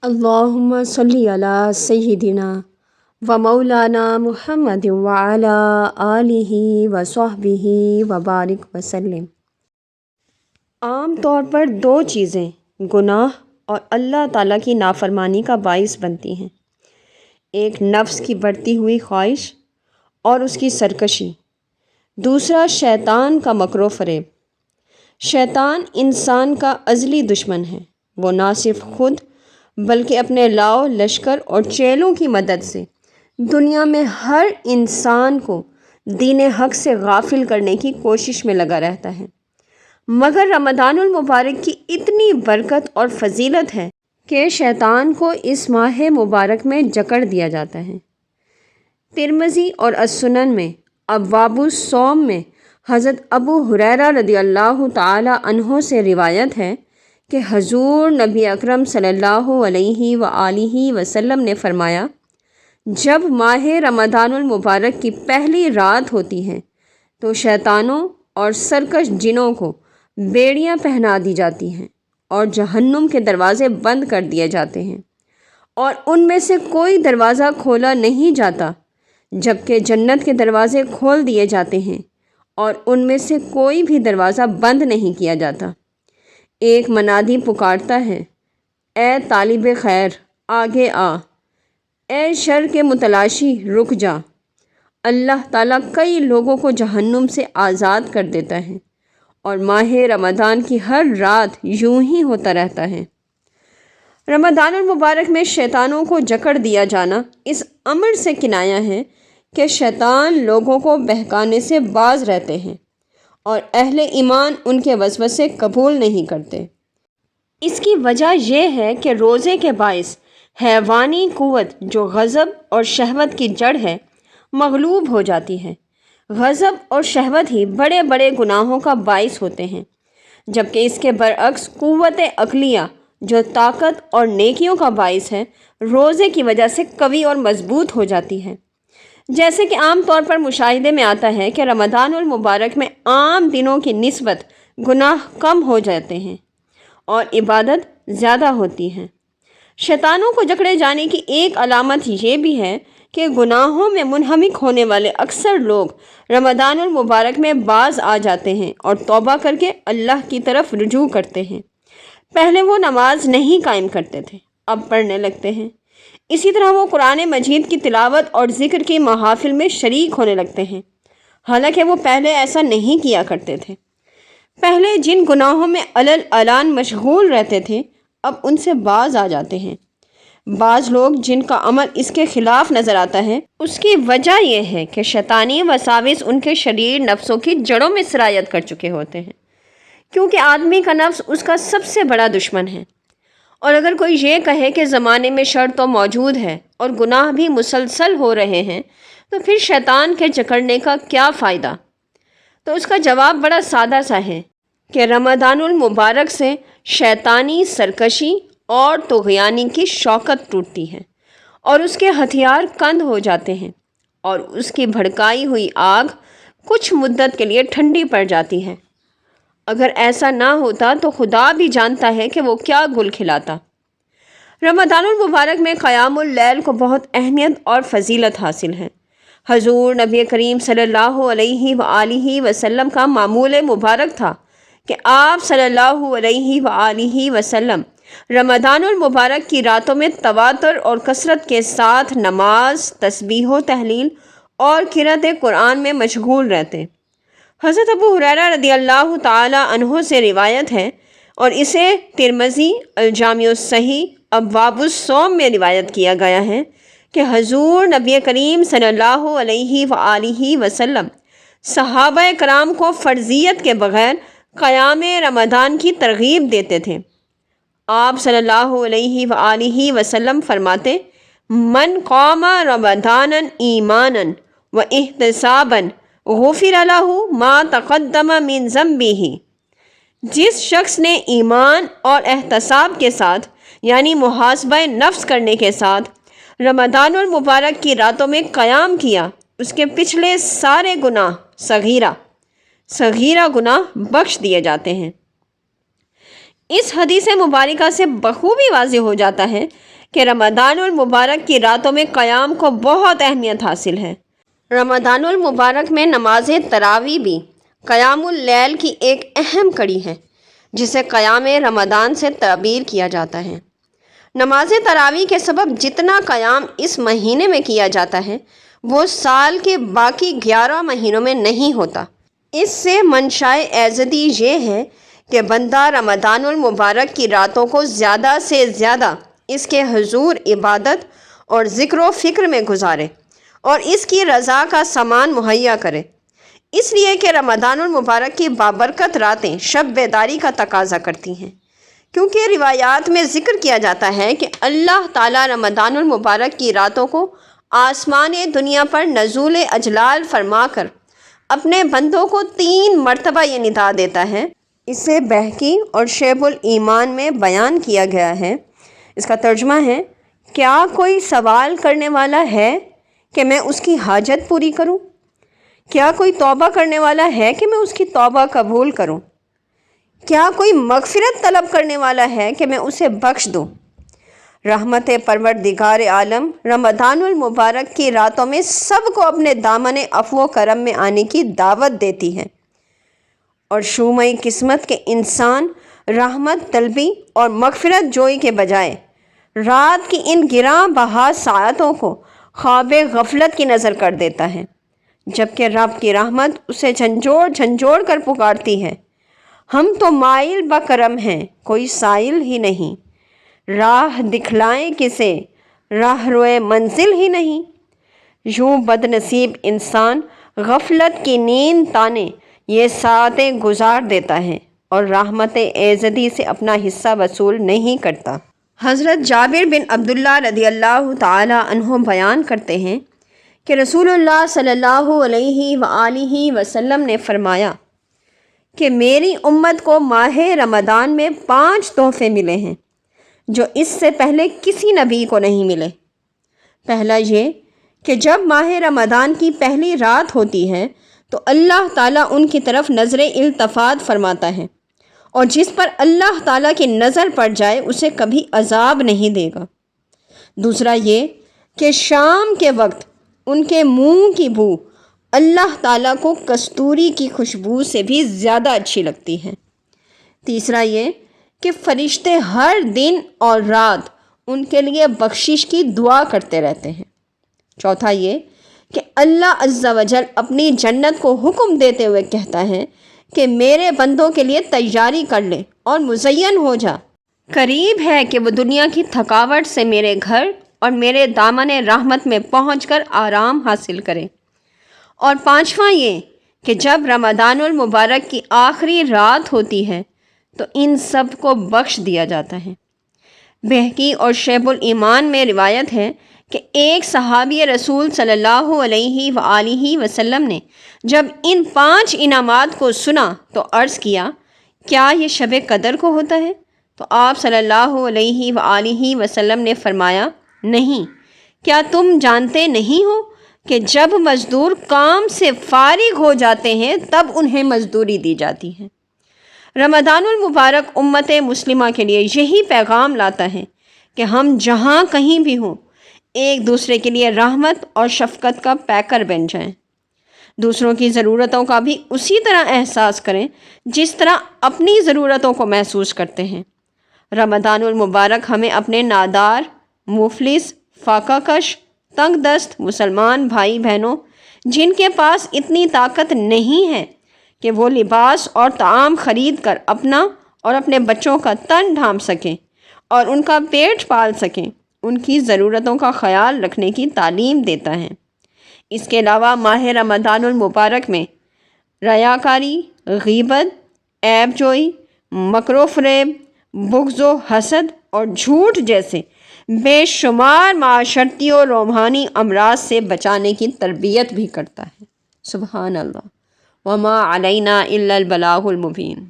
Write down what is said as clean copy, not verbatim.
اللہم صلی علی سیدنا و مولانا محمد وعلی آلہ و صحبہ و بارک وسلم۔ عام طور پر دو چیزیں گناہ اور اللہ تعالیٰ کی نافرمانی کا باعث بنتی ہیں، ایک نفس کی بڑھتی ہوئی خواہش اور اس کی سرکشی، دوسرا شیطان کا مکر و فریب۔ شیطان انسان کا ازلی دشمن ہے، وہ نہ صرف خود بلکہ اپنے لاؤ لشکر اور چیلوں کی مدد سے دنیا میں ہر انسان کو دین حق سے غافل کرنے کی کوشش میں لگا رہتا ہے، مگر رمضان المبارک کی اتنی برکت اور فضیلت ہے کہ شیطان کو اس ماہ مبارک میں جکڑ دیا جاتا ہے۔ ترمذی اور السنن میں ابواب الصوم میں حضرت ابو ہریرہ رضی اللہ تعالی عنہ سے روایت ہے کہ حضور نبی اکرم صلی اللہ علیہ وآلہ وسلم نے فرمایا، جب ماہ رمضان المبارک کی پہلی رات ہوتی ہے تو شیطانوں اور سرکش جنوں کو بیڑیاں پہنا دی جاتی ہیں اور جہنم کے دروازے بند کر دیے جاتے ہیں، اور ان میں سے کوئی دروازہ کھولا نہیں جاتا جبکہ جنت کے دروازے کھول دیے جاتے ہیں اور ان میں سے کوئی بھی دروازہ بند نہیں کیا جاتا۔ ایک منادی پکارتا ہے، اے طالب خیر آگے آ، اے شر کے متلاشی رک جا۔ اللہ تعالیٰ کئی لوگوں کو جہنم سے آزاد کر دیتا ہے اور ماہ رمضان کی ہر رات یوں ہی ہوتا رہتا ہے۔ رمضان المبارک میں شیطانوں کو جکڑ دیا جانا اس امر سے کنایا ہے کہ شیطان لوگوں کو بہکانے سے باز رہتے ہیں اور اہل ایمان ان کے وسوسے قبول نہیں کرتے۔ اس کی وجہ یہ ہے کہ روزے کے باعث حیوانی قوت جو غضب اور شہوت کی جڑ ہے مغلوب ہو جاتی ہے۔ غضب اور شہوت ہی بڑے بڑے گناہوں کا باعث ہوتے ہیں، جبکہ اس کے برعکس قوت عقلیہ جو طاقت اور نیکیوں کا باعث ہے روزے کی وجہ سے قوی اور مضبوط ہو جاتی ہے۔ جیسے کہ عام طور پر مشاہدے میں آتا ہے کہ رمضان المبارک میں عام دنوں کی نسبت گناہ کم ہو جاتے ہیں اور عبادت زیادہ ہوتی ہے۔ شیطانوں کو جکڑے جانے کی ایک علامت یہ بھی ہے کہ گناہوں میں منہمک ہونے والے اکثر لوگ رمضان المبارک میں باز آ جاتے ہیں اور توبہ کر کے اللہ کی طرف رجوع کرتے ہیں۔ پہلے وہ نماز نہیں قائم کرتے تھے، اب پڑھنے لگتے ہیں۔ اسی طرح وہ قرآن مجید کی تلاوت اور ذکر کی محافل میں شریک ہونے لگتے ہیں، حالانکہ وہ پہلے ایسا نہیں کیا کرتے تھے۔ پہلے جن گناہوں میں علل اعلان مشغول رہتے تھے اب ان سے باز آ جاتے ہیں۔ بعض لوگ جن کا عمل اس کے خلاف نظر آتا ہے اس کی وجہ یہ ہے کہ شیطانی وساوس ان کے شریر نفسوں کی جڑوں میں سرایت کر چکے ہوتے ہیں، کیونکہ آدمی کا نفس اس کا سب سے بڑا دشمن ہے۔ اور اگر کوئی یہ کہے کہ زمانے میں شر تو موجود ہے اور گناہ بھی مسلسل ہو رہے ہیں تو پھر شیطان کے جکڑنے کا کیا فائدہ؟ تو اس کا جواب بڑا سادہ سا ہے کہ رمضان المبارک سے شیطانی سرکشی اور طغیانی کی شوکت ٹوٹتی ہے اور اس کے ہتھیار کند ہو جاتے ہیں اور اس کی بھڑکائی ہوئی آگ کچھ مدت کے لیے ٹھنڈی پڑ جاتی ہے۔ اگر ایسا نہ ہوتا تو خدا بھی جانتا ہے کہ وہ کیا گل کھلاتا۔ رمضان المبارک میں قیام اللیل کو بہت اہمیت اور فضیلت حاصل ہے۔ حضور نبی کریم صلی اللہ علیہ وآلہ وسلم کا معمول مبارک تھا کہ آپ صلی اللہ علیہ وآلہ وسلم رمضان المبارک کی راتوں میں تواتر اور کثرت کے ساتھ نماز، تسبیح و تہلیل اور قرأت قرآن میں مشغول رہتے۔ حضرت ابو ہریرہ رضی اللہ تعالی عنہ سے روایت ہے اور اسے ترمذی الجامع الصحیح ابواب الصوم میں روایت کیا گیا ہے کہ حضور نبی کریم صلی اللہ علیہ وآلہ وسلم صحابہ کرام کو فرضیت کے بغیر قیام رمضان کی ترغیب دیتے تھے۔ آپ صلی اللہ علیہ وآلہ وسلم فرماتے، من قام رمضانا ایمانا و احتسابا غفر لہ ما تقدم من ذنبہ۔ جس شخص نے ایمان اور احتساب کے ساتھ یعنی محاسبہ نفس کرنے کے ساتھ رمضان المبارک کی راتوں میں قیام کیا، اس کے پچھلے سارے گناہ صغیرہ گناہ بخش دیے جاتے ہیں۔ اس حدیث مبارکہ سے بخوبی واضح ہو جاتا ہے کہ رمضان المبارک کی راتوں میں قیام کو بہت اہمیت حاصل ہے۔ رمضان المبارک میں نماز تراویح بھی قیام اللیل کی ایک اہم کڑی ہے، جسے قیام رمضان سے تعبیر کیا جاتا ہے۔ نماز تراویح کے سبب جتنا قیام اس مہینے میں کیا جاتا ہے وہ سال کے باقی 11 مہینوں میں نہیں ہوتا۔ اس سے منشأ ایزدی یہ ہے کہ بندہ رمضان المبارک کی راتوں کو زیادہ سے زیادہ اس کے حضور عبادت اور ذکر و فکر میں گزارے اور اس کی رضا کا سامان مہیا کرے، اس لیے کہ رمضان المبارک کی بابرکت راتیں شب بیداری کا تقاضا کرتی ہیں، کیونکہ روایات میں ذکر کیا جاتا ہے کہ اللہ تعالیٰ رمضان المبارک کی راتوں کو آسمان دنیا پر نزول اجلال فرما کر اپنے بندوں کو 3 مرتبہ یہ ندا دیتا ہے۔ اسے بہقی اور شعب الایمان میں بیان کیا گیا ہے۔ اس کا ترجمہ ہے، کیا کوئی سوال کرنے والا ہے کہ میں اس کی حاجت پوری کروں؟ کیا کوئی توبہ کرنے والا ہے کہ میں اس کی توبہ قبول کروں؟ کیا کوئی مغفرت طلب کرنے والا ہے کہ میں اسے بخش دوں؟ رحمت پروردگار عالم رمضان المبارک کی راتوں میں سب کو اپنے دامن عفو و کرم میں آنے کی دعوت دیتی ہے، اور شومۂ قسمت کے انسان رحمت طلبی اور مغفرت جوئی کے بجائے رات کی ان گراں بہا ساعتوں کو خواب غفلت کی نظر کر دیتا ہے، جبکہ رب کی رحمت اسے جھنجھوڑ جھنجھوڑ کر پکارتی ہے، ہم تو مائل بکرم ہیں، کوئی سائل ہی نہیں، راہ دکھلائیں کسے، راہ روئے منزل ہی نہیں۔ یوں بد نصیب انسان غفلت کی نیند تانے یہ ساعتیں گزار دیتا ہے اور رحمت ایزدی سے اپنا حصہ وصول نہیں کرتا۔ حضرت جابر بن عبداللہ رضی اللہ تعالی عنہ بیان کرتے ہیں کہ رسول اللہ صلی اللہ علیہ وآلہ وسلم نے فرمایا کہ میری امت کو ماہ رمضان میں 5 تحفے ملے ہیں جو اس سے پہلے کسی نبی کو نہیں ملے۔ پہلا یہ کہ جب ماہ رمضان کی پہلی رات ہوتی ہے تو اللہ تعالیٰ ان کی طرف نظر التفات فرماتا ہے، اور جس پر اللہ تعالیٰ کی نظر پڑ جائے اسے کبھی عذاب نہیں دے گا۔ دوسرا یہ کہ شام کے وقت ان کے منہ کی بو اللہ تعالیٰ کو کستوری کی خوشبو سے بھی زیادہ اچھی لگتی ہے۔ تیسرا یہ کہ فرشتے ہر دن اور رات ان کے لیے بخشش کی دعا کرتے رہتے ہیں۔ چوتھا یہ کہ اللہ عز و جل اپنی جنت کو حکم دیتے ہوئے کہتا ہے کہ میرے بندوں کے لیے تیاری کر لے اور مزین ہو جا، قریب ہے کہ وہ دنیا کی تھکاوٹ سے میرے گھر اور میرے دامن رحمت میں پہنچ کر آرام حاصل کرے۔ اور پانچواں یہ کہ جب رمضان المبارک کی آخری رات ہوتی ہے تو ان سب کو بخش دیا جاتا ہے۔ بہقی اور شعب الایمان میں روایت ہے کہ ایک صحابی رسول صلی اللہ علیہ وآلہ وسلم نے جب ان 5 انعامات کو سنا تو عرض کیا، کیا یہ شب قدر کو ہوتا ہے؟ تو آپ صلی اللہ علیہ وآلہ وسلم نے فرمایا، نہیں، کیا تم جانتے نہیں ہو کہ جب مزدور کام سے فارغ ہو جاتے ہیں تب انہیں مزدوری دی جاتی ہے۔ رمضان المبارک امت مسلمہ کے لیے یہی پیغام لاتا ہے کہ ہم جہاں کہیں بھی ہوں ایک دوسرے کے لیے رحمت اور شفقت کا پیکر بن جائیں، دوسروں کی ضرورتوں کا بھی اسی طرح احساس کریں جس طرح اپنی ضرورتوں کو محسوس کرتے ہیں۔ رمضان المبارک ہمیں اپنے نادار، مفلس، فاقہ کش، تنگ دست مسلمان بھائی بہنوں جن کے پاس اتنی طاقت نہیں ہے کہ وہ لباس اور طعام خرید کر اپنا اور اپنے بچوں کا تن ڈھانپ سکیں اور ان کا پیٹ پال سکیں، ان کی ضرورتوں کا خیال رکھنے کی تعلیم دیتا ہے۔ اس کے علاوہ ماہ رمضان المبارک میں ریاکاری، غیبت، عیب جوئی، مکر و فریب، بغض و حسد اور جھوٹ جیسے بے شمار معاشرتی اور روحانی امراض سے بچانے کی تربیت بھی کرتا ہے۔ سبحان اللہ، وما علینا الا البلاغ المبین۔